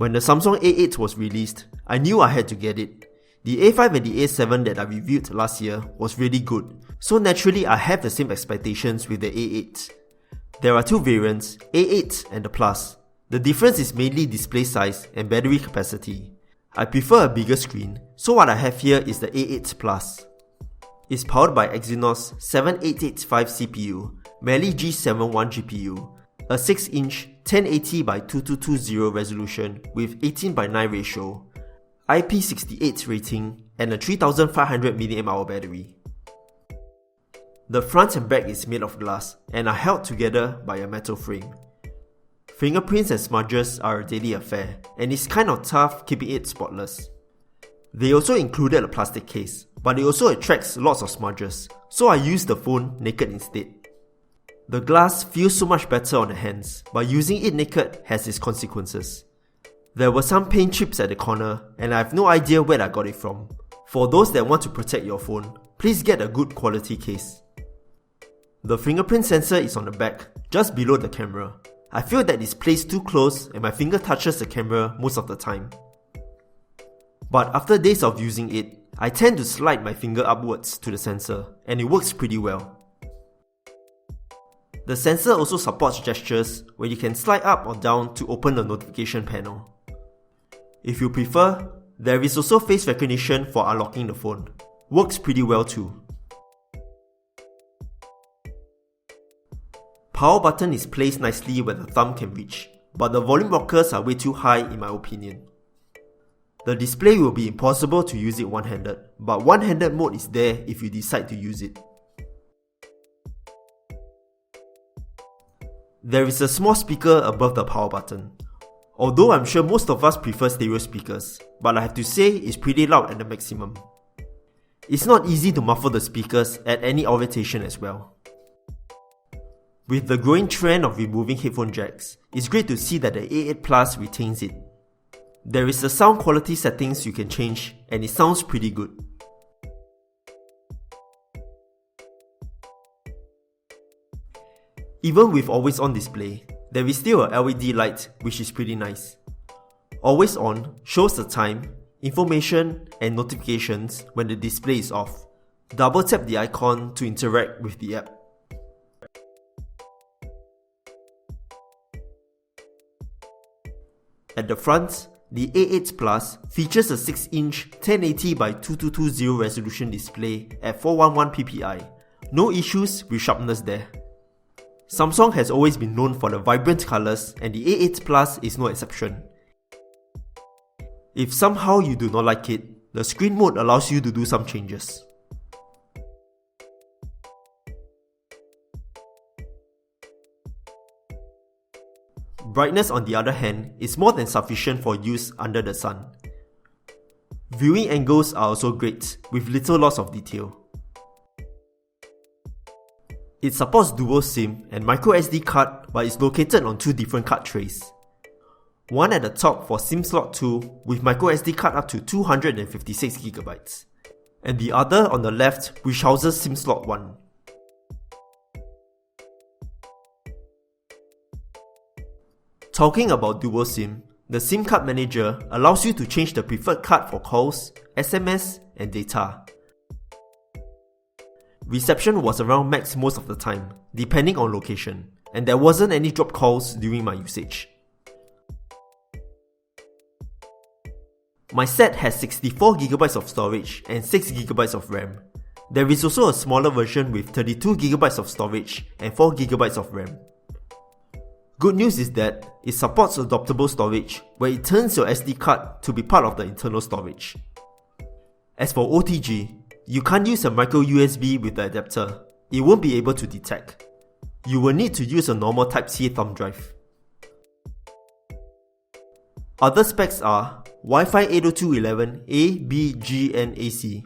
When the Samsung A8 was released, I knew I had to get it. The A5 and the A7 that I reviewed last year was really good, so naturally I have the same expectations with the A8. There are two variants, A8 and the Plus. The difference is mainly display size and battery capacity. I prefer a bigger screen, so what I have here is the A8 Plus. It's powered by Exynos 7885 CPU, Mali-G71 GPU, a 6-inch 1080 by 2220 resolution with 18:9 ratio, IP68 rating, and a 3500 mAh battery. The front and back is made of glass and are held together by a metal frame. Fingerprints and smudges are a daily affair, and it's kind of tough keeping it spotless. They also included a plastic case, but it also attracts lots of smudges, so I used the phone naked instead. The glass feels so much better on the hands, but using it naked has its consequences. There were some paint chips at the corner, and I have no idea where I got it from. For those that want to protect your phone, please get a good quality case. The fingerprint sensor is on the back, just below the camera. I feel that it's placed too close and my finger touches the camera most of the time. But after days of using it, I tend to slide my finger upwards to the sensor, and it works pretty well. The sensor also supports gestures where you can slide up or down to open the notification panel. If you prefer, there is also face recognition for unlocking the phone. Works pretty well too. Power button is placed nicely where the thumb can reach, but the volume rockers are way too high in my opinion. The display will be impossible to use it one-handed, but one-handed mode is there if you decide to use it. There is a small speaker above the power button. Although I'm sure most of us prefer stereo speakers, but I have to say it's pretty loud at the maximum. It's not easy to muffle the speakers at any orientation as well. With the growing trend of removing headphone jacks, it's great to see that the A8 Plus retains it. There is the sound quality settings you can change, and it sounds pretty good. Even with always on display, there is still a LED light which is pretty nice. Always on shows the time, information and notifications when the display is off. Double tap the icon to interact with the app. At the front, the A8 Plus features a 6-inch 1080 by 2220 resolution display at 411 ppi. No issues with sharpness there. Samsung has always been known for the vibrant colours, and the A8 Plus is no exception. If somehow you do not like it, the screen mode allows you to do some changes. Brightness on the other hand is more than sufficient for use under the sun. Viewing angles are also great, with little loss of detail. It supports dual SIM and microSD card, but is located on two different card trays. One at the top for SIM slot 2 with microSD card up to 256GB, and the other on the left which houses SIM slot 1. Talking about dual SIM, the SIM card manager allows you to change the preferred card for calls, SMS, and data. Reception was around max most of the time, depending on location, and there wasn't any drop calls during my usage. My set has 64GB of storage and 6GB of RAM. There is also a smaller version with 32GB of storage and 4GB of RAM. Good news is that it supports adaptable storage, where it turns your SD card to be part of the internal storage. As for OTG, you can't use a micro USB with the adapter. It won't be able to detect. You will need to use a normal Type-C thumb drive. Other specs are Wi-Fi 802.11a, b, g, and AC,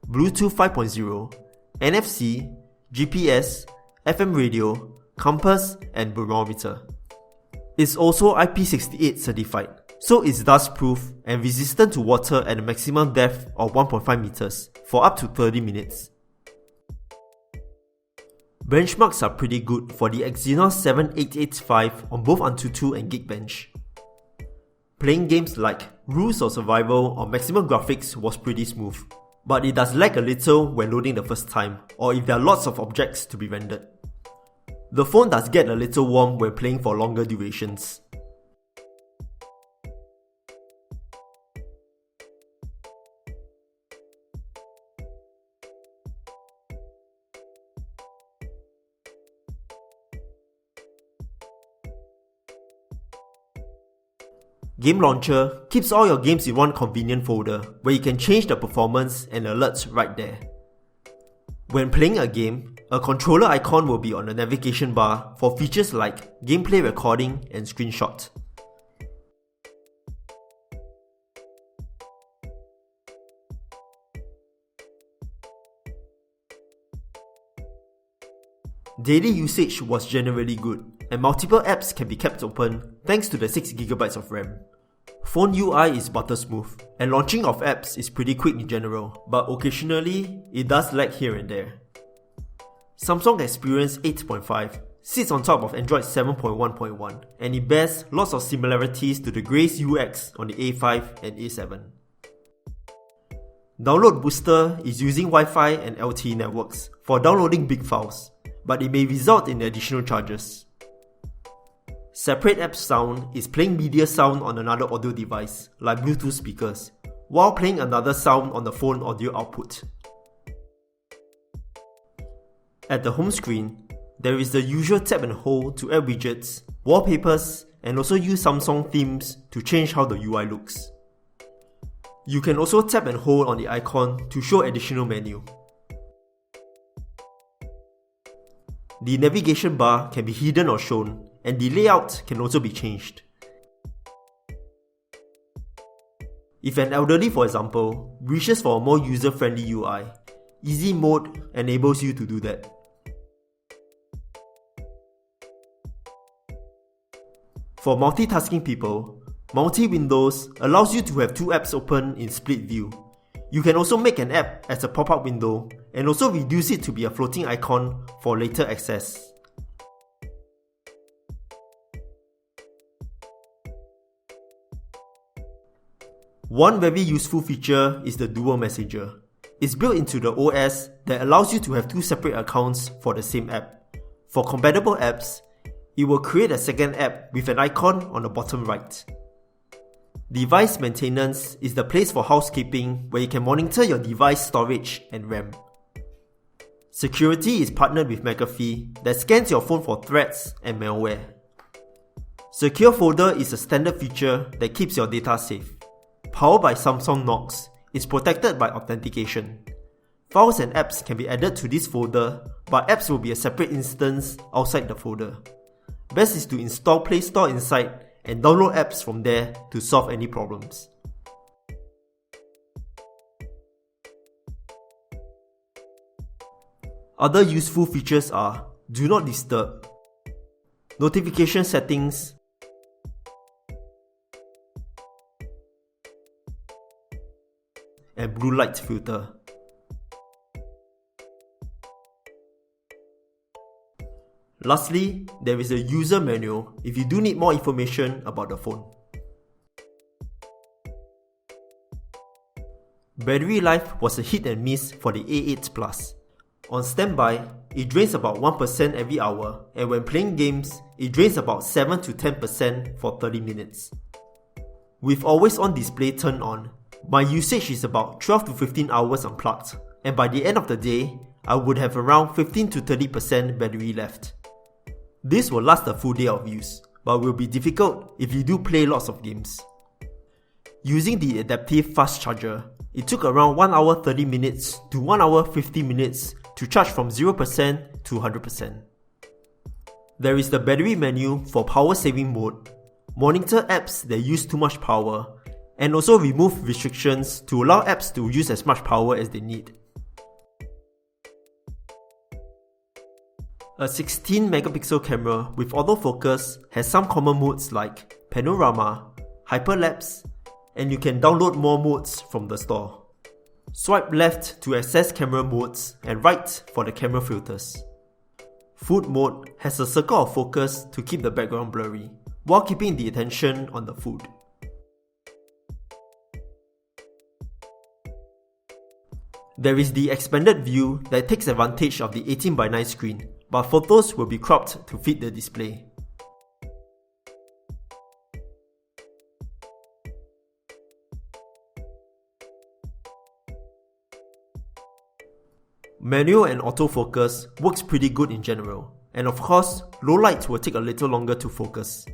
Bluetooth 5.0, NFC, GPS, FM radio, compass, and barometer. It's also IP68 certified, so it's dust-proof and resistant to water at a maximum depth of 1.5 meters for up to 30 minutes. Benchmarks are pretty good for the Exynos 7885 on both Antutu and Geekbench. Playing games like Rules of Survival or Maximum Graphics was pretty smooth, but it does lag a little when loading the first time, or if there are lots of objects to be rendered. The phone does get a little warm when playing for longer durations. Game Launcher keeps all your games in one convenient folder where you can change the performance and alerts right there. When playing a game, a controller icon will be on the navigation bar for features like gameplay recording and screenshot. Daily usage was generally good, and multiple apps can be kept open thanks to the 6GB of RAM. Phone UI is butter smooth, and launching of apps is pretty quick in general, but occasionally it does lag here and there. Samsung Experience 8.5 sits on top of Android 7.1.1, and it bears lots of similarities to the Grace UX on the A5 and A7. Download Booster is using Wi-Fi and LTE networks for downloading big files, but it may result in additional charges. Separate App Sound is playing media sound on another audio device, like Bluetooth speakers, while playing another sound on the phone audio output. At the home screen, there is the usual tap and hold to add widgets, wallpapers, and also use Samsung themes to change how the UI looks. You can also tap and hold on the icon to show additional menu. The navigation bar can be hidden or shown, and the layout can also be changed. If an elderly, for example, wishes for a more user-friendly UI, Easy Mode enables you to do that. For multitasking people, Multi-Windows allows you to have two apps open in split view. You can also make an app as a pop-up window and also reduce it to be a floating icon for later access. One very useful feature is the Dual Messenger. It's built into the OS that allows you to have two separate accounts for the same app. For compatible apps, it will create a second app with an icon on the bottom right. Device maintenance is the place for housekeeping where you can monitor your device storage and RAM. Security is partnered with McAfee that scans your phone for threats and malware. Secure Folder is a standard feature that keeps your data safe. Powered by Samsung Knox, it's protected by authentication. Files and apps can be added to this folder, but apps will be a separate instance outside the folder. Best is to install Play Store inside and download apps from there to solve any problems. Other useful features are Do Not Disturb, notification settings, and blue light filter. Lastly, there is a user manual if you do need more information about the phone. Battery life was a hit and miss for the A8 Plus. On standby, it drains about 1% every hour, and when playing games, it drains about 7 to 10% for 30 minutes. With always on display turned on, my usage is about 12 to 15 hours unplugged, and by the end of the day, I would have around 15 to 30% battery left. This will last a full day of use, but will be difficult if you do play lots of games. Using the adaptive fast charger, it took around 1 hour 30 minutes to 1 hour 50 minutes to charge from 0% to 100%. There is the battery menu for power saving mode, monitor apps that use too much power, and also remove restrictions to allow apps to use as much power as they need. A 16 megapixel camera with autofocus has some common modes like panorama, hyperlapse, and you can download more modes from the store. Swipe left to access camera modes and right for the camera filters. Food mode has a circle of focus to keep the background blurry, while keeping the attention on the food. There is the expanded view that takes advantage of the 18:9 screen, but photos will be cropped to fit the display. Manual and autofocus works pretty good in general, and of course, low light will take a little longer to focus.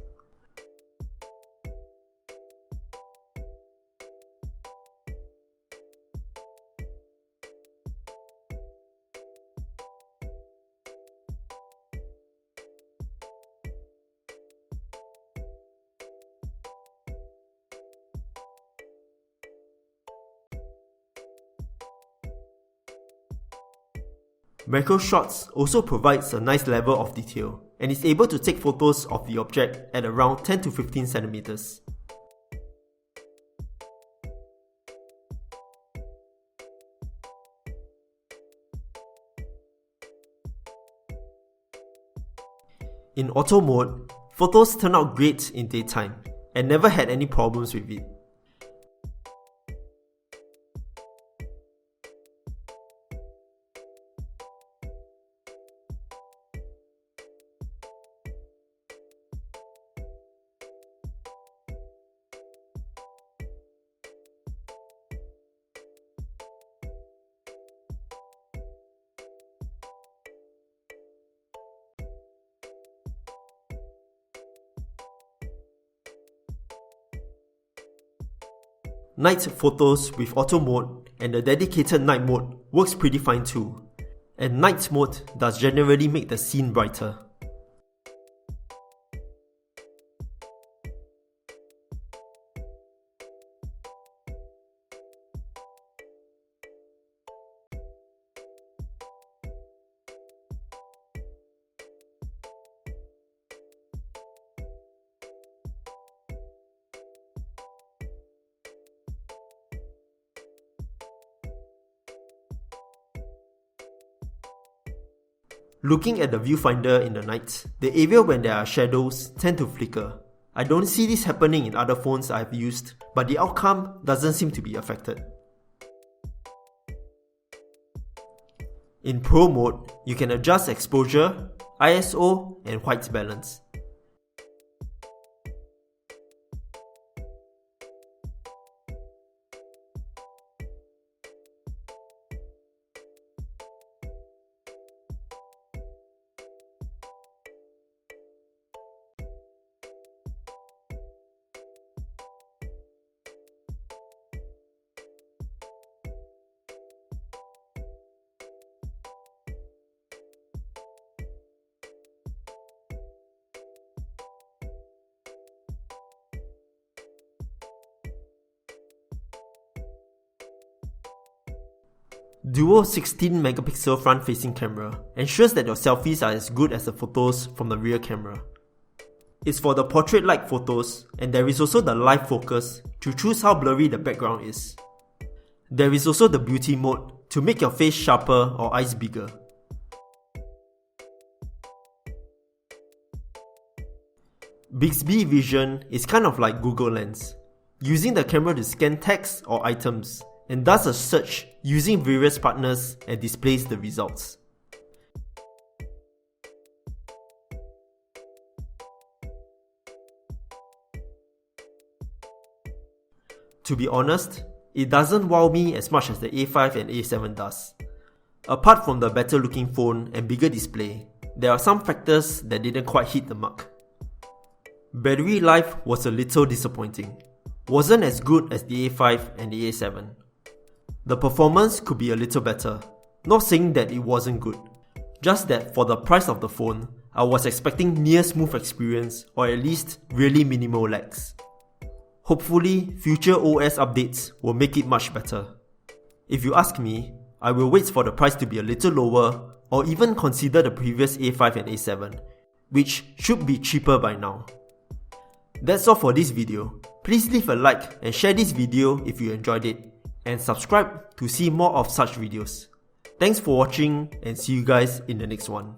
Macro shots also provides a nice level of detail and is able to take photos of the object at around 10 to 15 centimeters. In auto mode, photos turn out great in daytime and never had any problems with it. Night photos with auto mode and the dedicated night mode works pretty fine too, and night mode does generally make the scene brighter. Looking at the viewfinder in the night, the area when there are shadows tend to flicker. I don't see this happening in other phones I've used, but the outcome doesn't seem to be affected. In Pro mode, you can adjust exposure, ISO, and white balance. Dual 16 megapixel front-facing camera ensures that your selfies are as good as the photos from the rear camera. It's for the portrait-like photos, and there is also the live focus to choose how blurry the background is. There is also the beauty mode to make your face sharper or eyes bigger. Bixby Vision is kind of like Google Lens, using the camera to scan text or items, and does a search using various partners and displays the results. To be honest, it doesn't wow me as much as the A5 and A7 does. Apart from the better looking phone and bigger display, there are some factors that didn't quite hit the mark. Battery life was a little disappointing. Wasn't as good as the A5 and the A7. The performance could be a little better, not saying that it wasn't good, just that for the price of the phone, I was expecting near smooth experience or at least really minimal lags. Hopefully, future OS updates will make it much better. If you ask me, I will wait for the price to be a little lower or even consider the previous A5 and A7, which should be cheaper by now. That's all for this video. Please leave a like and share this video if you enjoyed it, and subscribe to see more of such videos. Thanks for watching and see you guys in the next one.